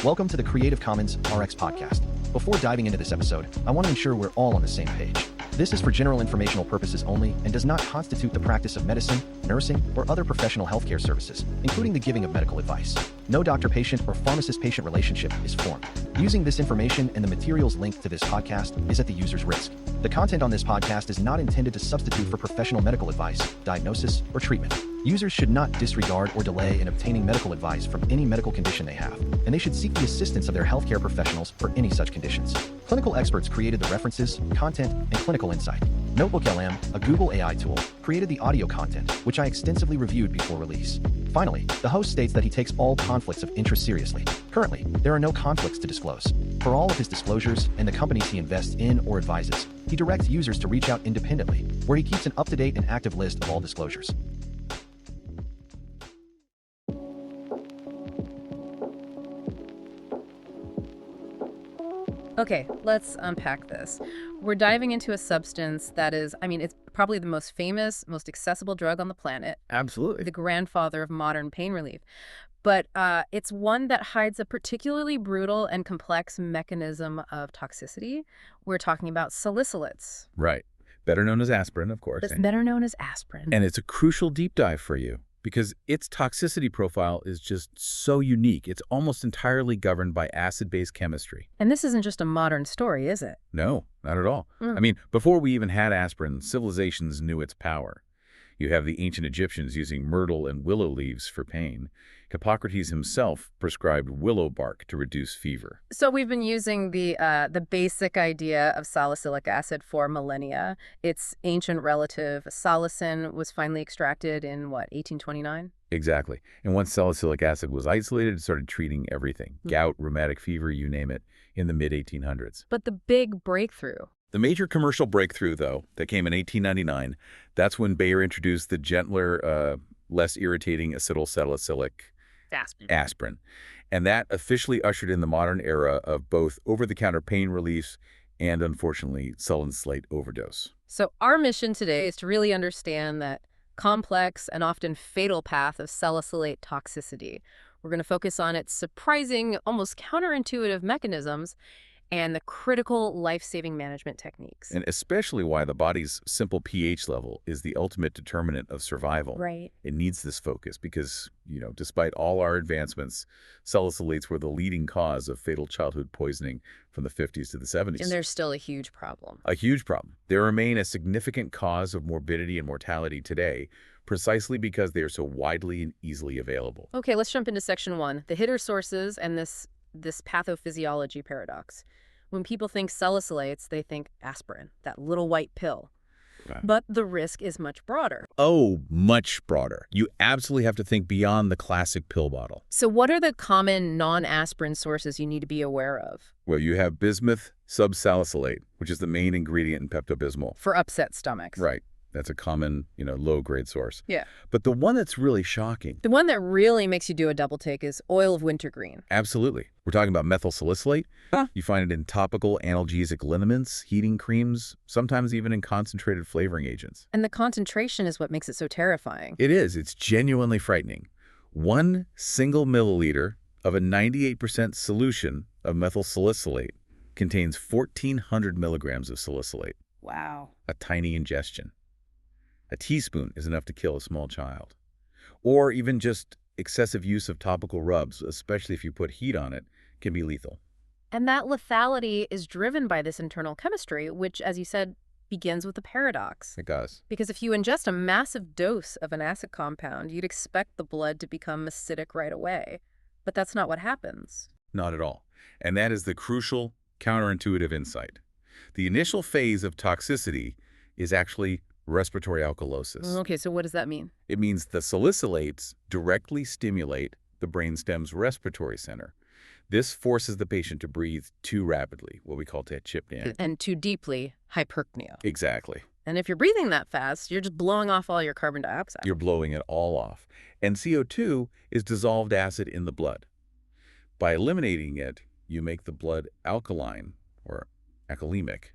Welcome to the Creative Commons RX podcast. Before diving into this episode, I want to ensure we're all on the same page. This is for general informational purposes only and does not constitute the practice of medicine, nursing, or other professional healthcare services, including the giving of medical advice. No doctor-patient or pharmacist-patient relationship is formed. Using this information and the materials linked to this podcast is at the user's risk. The content on this podcast is not intended to substitute for professional medical advice, diagnosis, or treatment. Users should not disregard or delay in obtaining medical advice from any medical condition they have, and they should seek the assistance of their healthcare professionals for any such conditions. Clinical experts created the references, content, and clinical insight. NotebookLM, a Google AI tool, created the audio content, which I extensively reviewed before release. Finally, the host states that he takes all conflicts of interest seriously. Currently, there are no conflicts to disclose. For all of his disclosures and the companies he invests in or advises, he directs users to reach out independently, where he keeps an up-to-date and active list of all disclosures. Okay, let's unpack this. We're diving into a substance that is, it's probably the most famous, most accessible drug on the planet. Absolutely. The grandfather of modern pain relief. But it's one that hides a particularly brutal and complex mechanism of toxicity. We're talking about salicylates. Right. Better known as aspirin, of course. It's better known as aspirin. And it's a crucial deep dive for you because its toxicity profile is just so unique. It's almost entirely governed by acid-base chemistry. And this isn't just a modern story, is it? No, not at all. Before we even had aspirin, civilizations knew its power. You have the ancient Egyptians using myrtle and willow leaves for pain. Hippocrates himself prescribed willow bark to reduce fever. So we've been using the basic idea of salicylic acid for millennia. Its ancient relative, salicin, was finally extracted in, 1829? Exactly. And once salicylic acid was isolated, it started treating everything. Gout, rheumatic fever, you name it, in the mid-1800s. But the big breakthrough. The major commercial breakthrough, though, that came in 1899, that's when Bayer introduced the gentler, less irritating acetylsalicylic aspirin. And that officially ushered in the modern era of both over-the-counter pain relief and, unfortunately, salicylate overdose. So our mission today is to really understand that complex and often fatal path of salicylate toxicity. We're going to focus on its surprising, almost counterintuitive mechanisms and the critical life-saving management techniques. And especially why the body's simple pH level is the ultimate determinant of survival. Right. It needs this focus because, despite all our advancements, salicylates were the leading cause of fatal childhood poisoning from the 50s to the 70s. And there's still a huge problem. A huge problem. They remain a significant cause of morbidity and mortality today, precisely because they are so widely and easily available. Okay, let's jump into section 1, the hitter sources and this pathophysiology paradox. When people think salicylates, they think aspirin, that little white pill. Okay. But the risk is much broader. Oh, much broader. You absolutely have to think beyond the classic pill bottle. So what are the common non-aspirin sources you need to be aware of? Well, you have bismuth subsalicylate, which is the main ingredient in Pepto-Bismol. For upset stomachs. Right. That's a common, low-grade source. Yeah. But the one that's really shocking... The one that really makes you do a double take is oil of wintergreen. Absolutely. We're talking about methyl salicylate. Huh. You find it in topical analgesic liniments, heating creams, sometimes even in concentrated flavoring agents. And the concentration is what makes it so terrifying. It is. It's genuinely frightening. 1 single milliliter of a 98% solution of methyl salicylate contains 1,400 milligrams of salicylate. Wow. A tiny ingestion. A teaspoon is enough to kill a small child. Or even just excessive use of topical rubs, especially if you put heat on it, can be lethal. And that lethality is driven by this internal chemistry, which, as you said, begins with a paradox. It does. Because if you ingest a massive dose of an acid compound, you'd expect the blood to become acidic right away. But that's not what happens. Not at all. And that is the crucial counterintuitive insight. The initial phase of toxicity is actually respiratory alkalosis. Okay, so what does that mean? It means the salicylates directly stimulate the brainstem's respiratory center. This forces the patient to breathe too rapidly, what we call tachypnea. And too deeply, hyperpnea. Exactly. And if you're breathing that fast, you're just blowing off all your carbon dioxide. You're blowing it all off. And CO2 is dissolved acid in the blood. By eliminating it, you make the blood alkaline or alkalemic.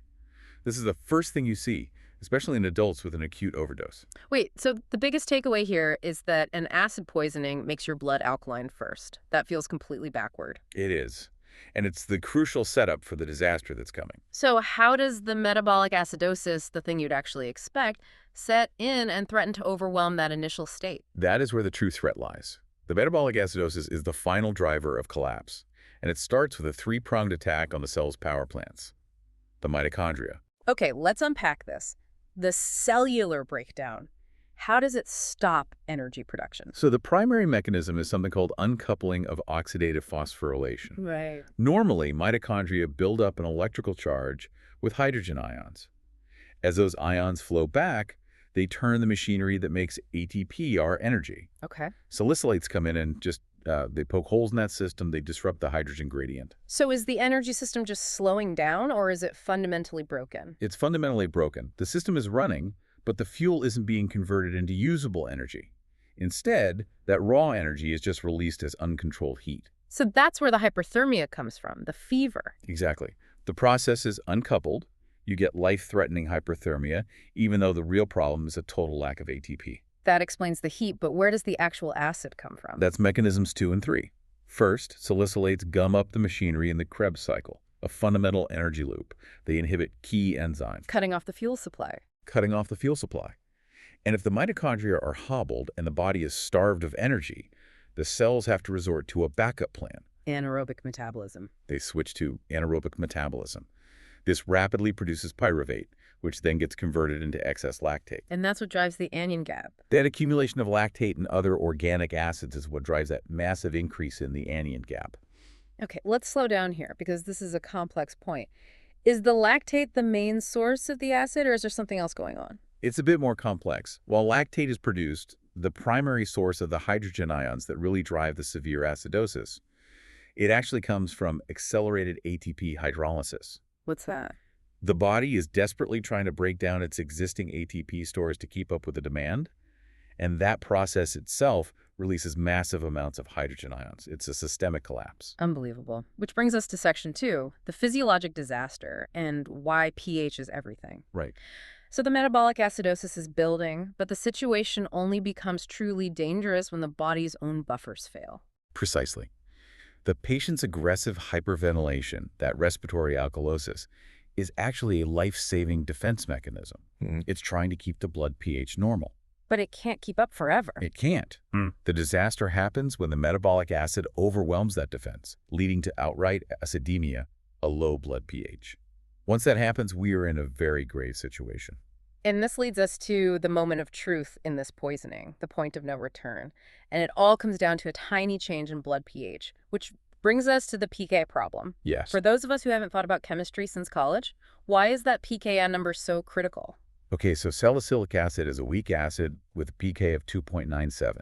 This is the first thing you see. especially in adults with an acute overdose. Wait, so the biggest takeaway here is that an acid poisoning makes your blood alkaline first. That feels completely backward. It is. And it's the crucial setup for the disaster that's coming. So how does the metabolic acidosis, the thing you'd actually expect, set in and threaten to overwhelm that initial state? That is where the true threat lies. The metabolic acidosis is the final driver of collapse, and it starts with a three-pronged attack on the cell's power plants, the mitochondria. Okay, let's unpack this. The cellular breakdown. How does it stop energy production? So the primary mechanism is something called uncoupling of oxidative phosphorylation. Right. Normally, mitochondria build up an electrical charge with hydrogen ions. As those ions flow back, they turn the machinery that makes ATP our energy. Okay. Salicylates come in and just they poke holes in that system. They disrupt the hydrogen gradient. So is the energy system just slowing down, or is it fundamentally broken? It's fundamentally broken. The system is running, but the fuel isn't being converted into usable energy. Instead, that raw energy is just released as uncontrolled heat. So that's where the hyperthermia comes from, the fever. Exactly. The process is uncoupled. You get life-threatening hyperthermia, even though the real problem is a total lack of ATP. That explains the heat, but where does the actual acid come from? That's mechanisms 2 and 3. First, salicylates gum up the machinery in the Krebs cycle, a fundamental energy loop. They inhibit key enzymes, Cutting off the fuel supply. cutting off the fuel supply. And if the mitochondria are hobbled and the body is starved of energy, the cells have to resort to a backup plan. Anaerobic metabolism. They switch to anaerobic metabolism. This rapidly produces pyruvate, which then gets converted into excess lactate. And that's what drives the anion gap. That accumulation of lactate and other organic acids is what drives that massive increase in the anion gap. Okay, let's slow down here because this is a complex point. Is the lactate the main source of the acid, or is there something else going on? It's a bit more complex. While lactate is produced, the primary source of the hydrogen ions that really drive the severe acidosis, it actually comes from accelerated ATP hydrolysis. What's that? The body is desperately trying to break down its existing ATP stores to keep up with the demand, and that process itself releases massive amounts of hydrogen ions. It's a systemic collapse. Unbelievable. Which brings us to section 2, the physiologic disaster and why pH is everything. Right. So the metabolic acidosis is building, but the situation only becomes truly dangerous when the body's own buffers fail. Precisely. The patient's aggressive hyperventilation, that respiratory alkalosis, is actually a life-saving defense mechanism. It's trying to keep the blood pH normal. But it can't keep up forever. It can't. The disaster happens when the metabolic acid overwhelms that defense, leading to outright acidemia, a low blood pH. Once that happens, we are in a very grave situation. And this leads us to the moment of truth in this poisoning, the point of no return. And it all comes down to a tiny change in blood pH, which brings us to the pK problem. Yes. For those of us who haven't thought about chemistry since college, why is that pKa number so critical? Okay, so salicylic acid is a weak acid with a pK of 2.97.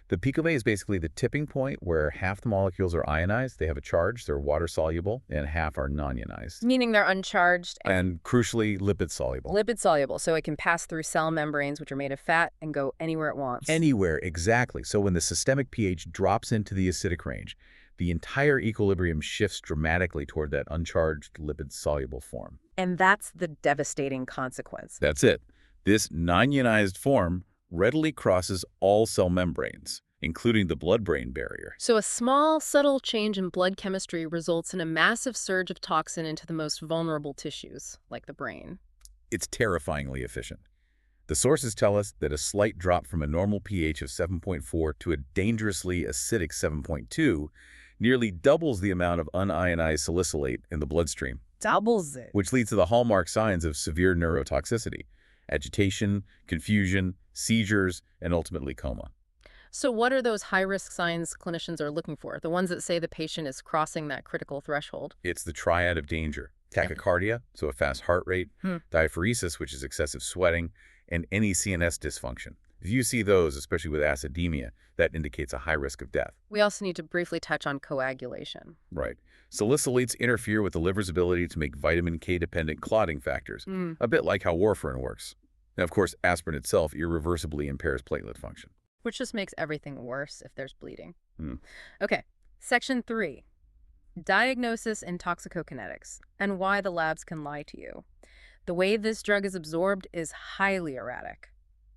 The peak of A is basically the tipping point where half the molecules are ionized, they have a charge, they're water-soluble, and half are non-ionized. Meaning they're uncharged And crucially, lipid-soluble. lipid-soluble, so it can pass through cell membranes, which are made of fat, and go anywhere it wants. Anywhere, exactly. So when the systemic pH drops into the acidic range, the entire equilibrium shifts dramatically toward that uncharged lipid-soluble form. And that's the devastating consequence. That's it. This non-ionized form readily crosses all cell membranes, including the blood-brain barrier. So a small, subtle change in blood chemistry results in a massive surge of toxin into the most vulnerable tissues, like the brain. It's terrifyingly efficient. The sources tell us that a slight drop from a normal pH of 7.4 to a dangerously acidic 7.2 nearly doubles the amount of unionized salicylate in the bloodstream. Doubles it. Which leads to the hallmark signs of severe neurotoxicity: agitation, confusion, seizures, and ultimately coma. So what are those high-risk signs clinicians are looking for? The ones that say the patient is crossing that critical threshold? It's the triad of danger: tachycardia, so a fast heart rate, diaphoresis, which is excessive sweating, and any CNS dysfunction. If you see those, especially with acidemia, that indicates a high risk of death. We also need to briefly touch on coagulation. Right. Salicylates interfere with the liver's ability to make vitamin K-dependent clotting factors, a bit like how warfarin works. Now, of course, aspirin itself irreversibly impairs platelet function. Which just makes everything worse if there's bleeding. Okay, section 3, diagnosis and toxicokinetics, and why the labs can lie to you. The way this drug is absorbed is highly erratic.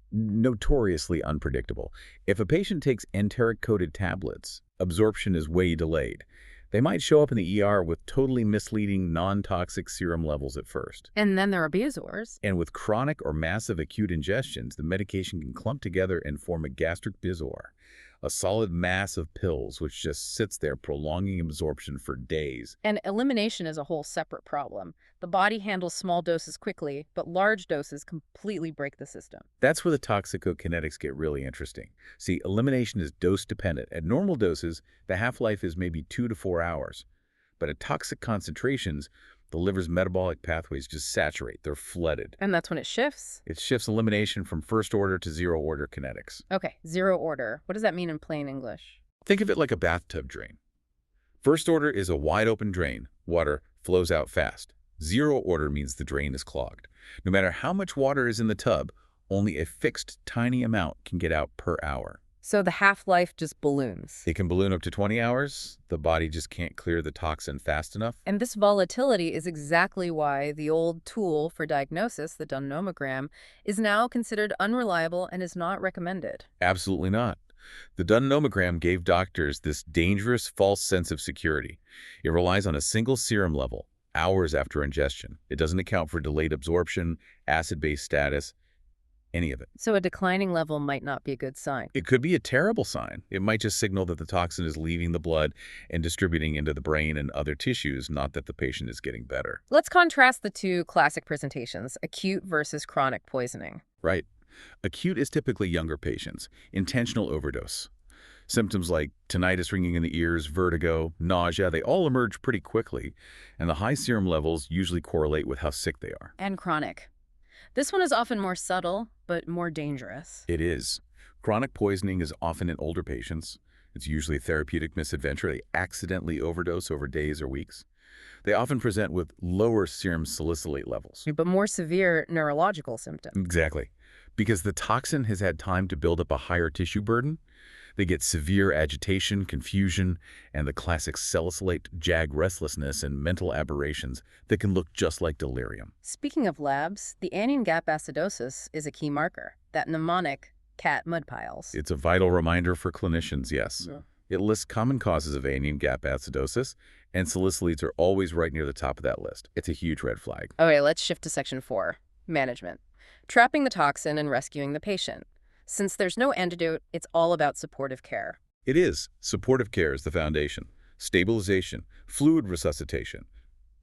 Notoriously unpredictable. If a patient takes enteric-coated tablets, absorption is way delayed. They might show up in the ER with totally misleading non-toxic serum levels at first. And then there are Bezoars. And with chronic or massive acute ingestions, the medication can clump together and form a gastric bezoar, a solid mass of pills which just sits there prolonging absorption for days. And elimination is a whole separate problem. The body handles small doses quickly, but large doses completely break the system. That's where the toxicokinetics get really interesting. See, elimination is dose-dependent. At normal doses, the half-life is maybe 2 to 4 hours. But at toxic concentrations, the liver's metabolic pathways just saturate. They're flooded. And that's when it shifts? It shifts elimination from first-order to zero-order kinetics. Okay, zero order. What does that mean in plain English? Think of it like a bathtub drain. First order is a wide-open drain. Water flows out fast. Zero order means the drain is clogged. No matter how much water is in the tub, only a fixed tiny amount can get out per hour. So the half-life just balloons. It can balloon up to 20 hours. The body just can't clear the toxin fast enough. And this volatility is exactly why the old tool for diagnosis, the Dunn nomogram, is now considered unreliable and is not recommended. Absolutely not. The Dunn nomogram gave doctors this dangerous false sense of security. It relies on a single serum level, hours after ingestion. It doesn't account for delayed absorption, acid-base status, any of it. So a declining level might not be a good sign. It could be a terrible sign. It might just signal that the toxin is leaving the blood and distributing into the brain and other tissues, not that the patient is getting better. Let's contrast the two classic presentations, acute versus chronic poisoning. Right. Acute is typically younger patients, intentional overdose. Symptoms like tinnitus, ringing in the ears, vertigo, nausea, they all emerge pretty quickly, and the high serum levels usually correlate with how sick they are. And chronic. This one is often more subtle, but more dangerous. It is. Chronic poisoning is often in older patients. It's usually a therapeutic misadventure. They accidentally overdose over days or weeks. They often present with lower serum salicylate levels. But more severe neurological symptoms. Exactly. Because the toxin has had time to build up a higher tissue burden, they get severe agitation, confusion, and the classic salicylate JAG restlessness and mental aberrations that can look just like delirium. Speaking of labs, the anion gap acidosis is a key marker, that mnemonic cat mud piles. It's a vital reminder for clinicians, yes. Yeah. It lists common causes of anion gap acidosis, and salicylates are always right near the top of that list. It's a huge red flag. Okay, let's shift to section 4, management. Trapping the toxin and rescuing the patient. Since there's no antidote, it's all about supportive care. It is. Supportive care is the foundation. Stabilization, fluid resuscitation.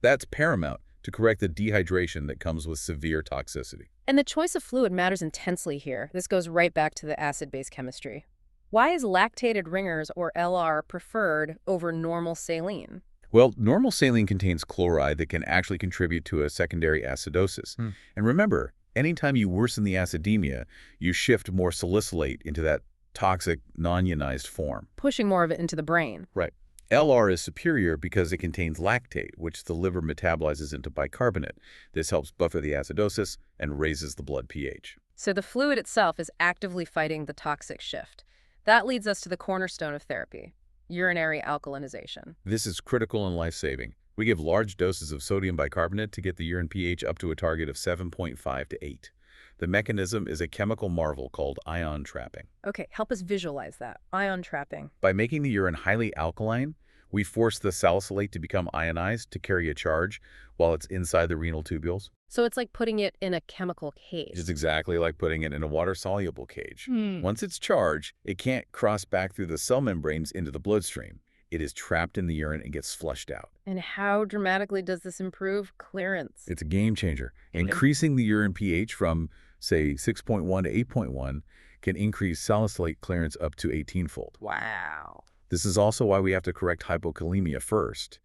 That's paramount to correct the dehydration that comes with severe toxicity. And the choice of fluid matters intensely here. This goes right back to the acid-base chemistry. Why is lactated ringers, or LR, preferred over normal saline? Well, normal saline contains chloride that can actually contribute to a secondary acidosis. And remember, anytime you worsen the acidemia, you shift more salicylate into that toxic, non-ionized form. Pushing more of it into the brain. Right. LR is superior because it contains lactate, which the liver metabolizes into bicarbonate. This helps buffer the acidosis and raises the blood pH. So the fluid itself is actively fighting the toxic shift. That leads us to the cornerstone of therapy, urinary alkalinization. This is critical and life-saving. We give large doses of sodium bicarbonate to get the urine pH up to a target of 7.5 to 8. The mechanism is a chemical marvel called ion trapping. Okay, help us visualize that. Ion trapping. By making the urine highly alkaline, we force the salicylate to become ionized to carry a charge while it's inside the renal tubules. So it's like putting it in a chemical cage. It's exactly like putting it in a water-soluble cage. Once it's charged, it can't cross back through the cell membranes into the bloodstream. It is trapped in the urine and gets flushed out. And how dramatically does this improve clearance? It's a game changer. Increasing the urine pH from, say, 6.1 to 8.1 can increase salicylate clearance up to 18-fold. Wow. This is also why we have to correct hypokalemia first.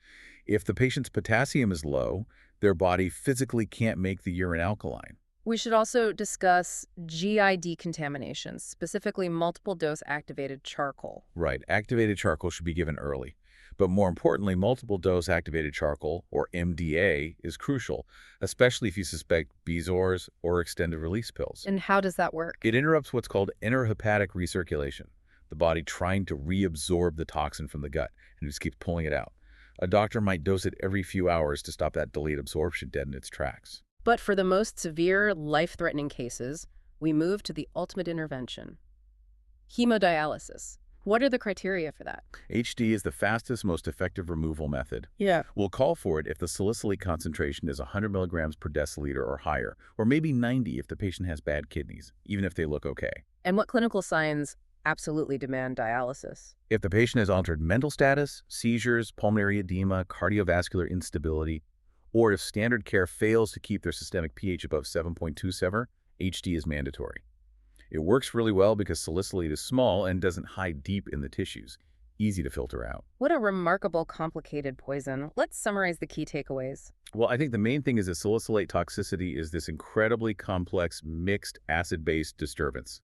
If the patient's potassium is low, their body physically can't make the urine alkaline. We should also discuss GI decontamination, specifically multiple dose activated charcoal. Right. Activated charcoal should be given early. But more importantly, multiple dose activated charcoal, or MDA, is crucial, especially if you suspect Bezoars or extended release pills. And how does that work? It interrupts what's called intrahepatic recirculation, the body trying to reabsorb the toxin from the gut, and just keeps pulling it out. A doctor might dose it every few hours to stop that delayed absorption dead in its tracks. But for the most severe, life-threatening cases, we move to the ultimate intervention: hemodialysis. What are the criteria for that? HD is the fastest, most effective removal method. Yeah. We'll call for it if the salicylate concentration is 100 milligrams per deciliter or higher, or maybe 90 if the patient has bad kidneys, even if they look okay. And what clinical signs absolutely demand dialysis? If the patient has altered mental status, seizures, pulmonary edema, cardiovascular instability, or if standard care fails to keep their systemic pH above 7.27, HD is mandatory. It works really well because salicylate is small and doesn't hide deep in the tissues, easy to filter out. What a remarkable, complicated poison. Let's summarize the key takeaways. Well, I think the main thing is that salicylate toxicity is this incredibly complex mixed acid-base disturbance.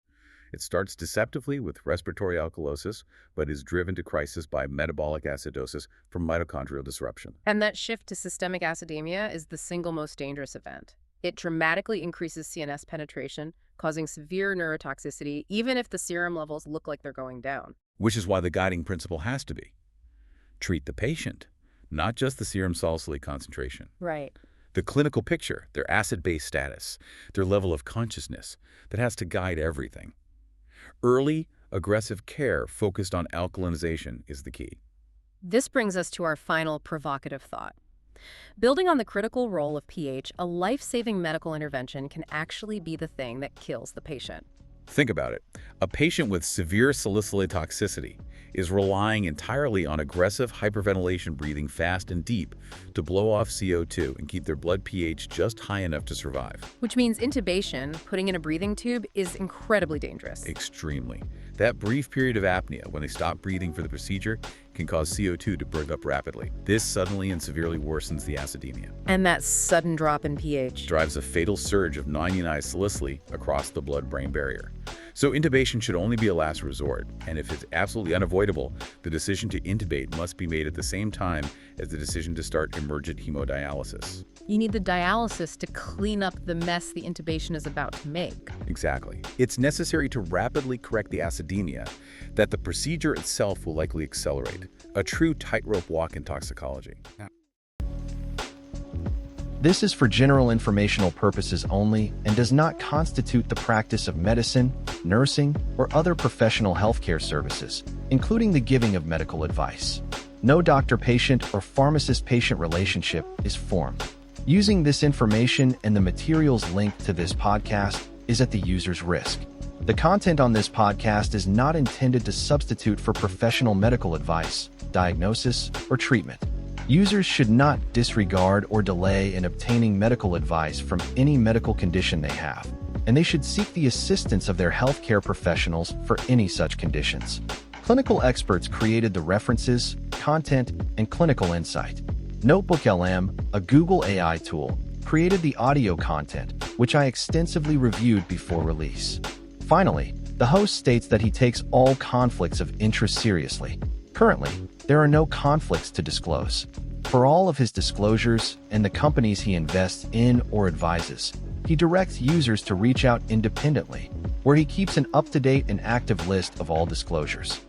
It starts deceptively with respiratory alkalosis, but is driven to crisis by metabolic acidosis from mitochondrial disruption. And that shift to systemic acidemia is the single most dangerous event. It dramatically increases CNS penetration, causing severe neurotoxicity, even if the serum levels look like they're going down. Which is why the guiding principle has to be: treat the patient, not just the serum salicylate concentration. Right. The clinical picture, their acid-base status, their level of consciousness, that has to guide everything. Early, aggressive care focused on alkalinization is the key. This brings us to our final provocative thought. Building on the critical role of pH, a life-saving medical intervention can actually be the thing that kills the patient. Think about it. A patient with severe salicylate toxicity is relying entirely on aggressive hyperventilation breathing fast and deep to blow off CO2 and keep their blood pH just high enough to survive. Which means intubation, putting in a breathing tube, is incredibly dangerous. Extremely. That brief period of apnea when they stop breathing for the procedure can cause CO2 to burn up rapidly. This suddenly and severely worsens the acidemia. And that sudden drop in pH Drives a fatal surge of non-ionized salicylate across the blood-brain barrier. So intubation should only be a last resort, and if it's absolutely unavoidable, the decision to intubate must be made at the same time as the decision to start emergent hemodialysis. You need the dialysis to clean up the mess the intubation is about to make. Exactly. It's necessary to rapidly correct the acidemia that the procedure itself will likely accelerate. A true tightrope walk in toxicology. This is for general informational purposes only and does not constitute the practice of medicine, nursing, or other professional healthcare services, including the giving of medical advice. No doctor-patient or pharmacist-patient relationship is formed. Using this information and the materials linked to this podcast is at the user's risk. The content on this podcast is not intended to substitute for professional medical advice, diagnosis, or treatment. Users should not disregard or delay in obtaining medical advice from any medical condition they have, and they should seek the assistance of their healthcare professionals for any such conditions. Clinical experts created the references, content, and clinical insight. NotebookLM, a Google AI tool, created the audio content, which I extensively reviewed before release. Finally, the host states that he takes all conflicts of interest seriously. Currently, there are no conflicts to disclose. For all of his disclosures and the companies he invests in or advises, he directs users to reach out independently, where he keeps an up-to-date and active list of all disclosures.